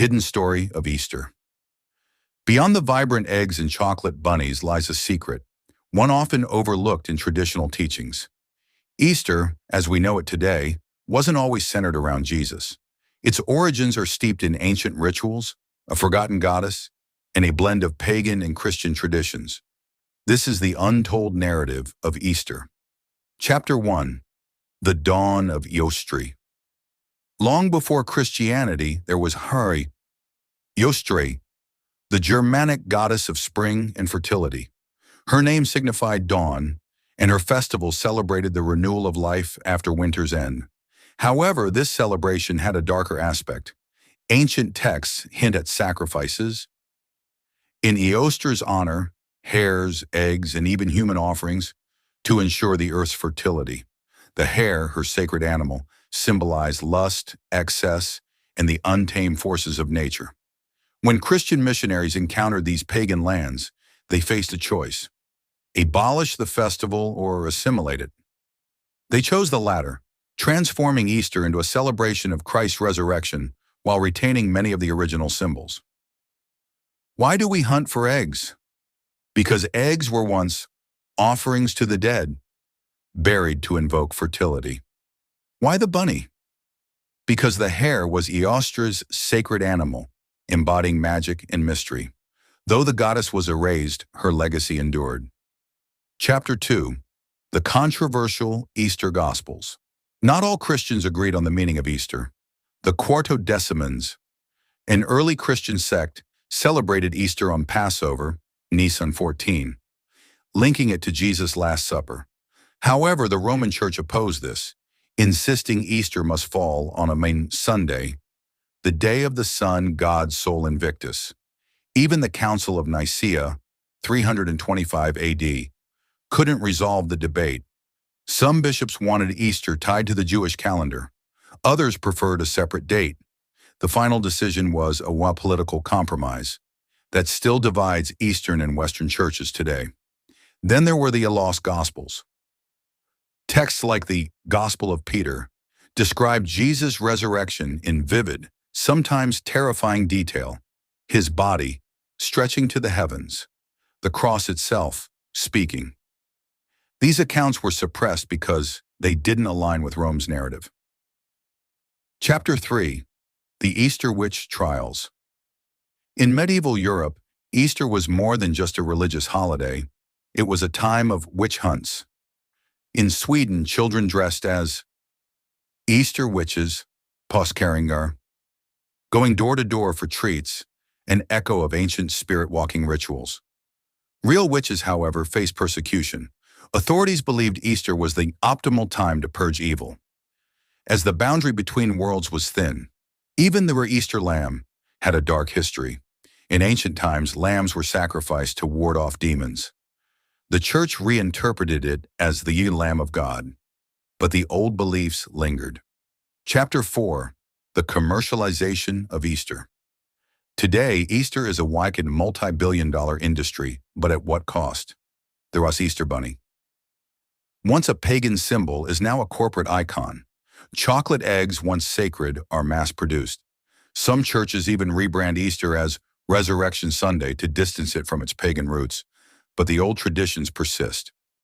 hidden story of Easter. Beyond the vibrant eggs and chocolate bunnies lies a secret, one often overlooked in traditional teachings. Easter, as we know it today, wasn't always centered around Jesus. Its origins are steeped in ancient rituals, a forgotten goddess, and a blend of pagan and Christian traditions. This is the untold narrative of Easter. Chapter 1. The Dawn of Eostre. Long before Christianity, there was Eostre, the Germanic goddess of spring and fertility. Her name signified dawn, and her festival celebrated the renewal of life after winter's end. However, this celebration had a darker aspect. Ancient texts hint at sacrifices. In Eostre's honor, hares, eggs, and even human offerings to ensure the earth's fertility. The hare, her sacred animal, symbolized lust, excess, and the untamed forces of nature. When Christian missionaries encountered these pagan lands, they faced a choice: abolish the festival or assimilate it. They chose the latter, transforming Easter into a celebration of Christ's resurrection while retaining many of the original symbols. Why do we hunt for eggs? Because eggs were once offerings to the dead, buried to invoke fertility. Why the bunny? Because the hare was Eostre's sacred animal, embodying magic and mystery. Though the goddess was erased, her legacy endured. Chapter 2. The controversial Easter Gospels. Not all Christians agreed on the meaning of Easter. The Quartodecimans, an early Christian sect, celebrated Easter on Passover, Nisan 14, linking it to Jesus' Last Supper. However, the Roman Church opposed this, insisting Easter must fall on a main Sunday, the day of the sun, God's Sol Invictus. Even the Council of Nicaea, 325 AD, couldn't resolve the debate. Some bishops wanted Easter tied to the Jewish calendar. Others preferred a separate date. The final decision was a political compromise that still divides Eastern and Western churches today. Then there were the lost Gospels. Texts like the Gospel of Peter describe Jesus' resurrection in vivid, sometimes terrifying detail, his body stretching to the heavens, the cross itself speaking. These accounts were suppressed because they didn't align with Rome's narrative. Chapter 3. The Easter Witch Trials. In medieval Europe, Easter was more than just a religious holiday. It was a time of witch hunts. In Sweden, children dressed as Easter witches, påskäringar, going door to door for treats, an echo of ancient spirit-walking rituals. Real witches, however, faced persecution. Authorities believed Easter was the optimal time to purge evil. As the boundary between worlds was thin, even the Easter lamb had a dark history. In ancient times, lambs were sacrificed to ward off demons. The church reinterpreted it as the Lamb of God, but the old beliefs lingered. Chapter 4. The Commercialization of Easter. Today, Easter is a wide multi-billion-dollar industry, but at what cost? The Easter bunny. Once a pagan symbol is now a corporate icon. Chocolate eggs, once sacred, are mass-produced. Some churches even rebrand Easter as Resurrection Sunday to distance it from its pagan roots, but the old traditions persist.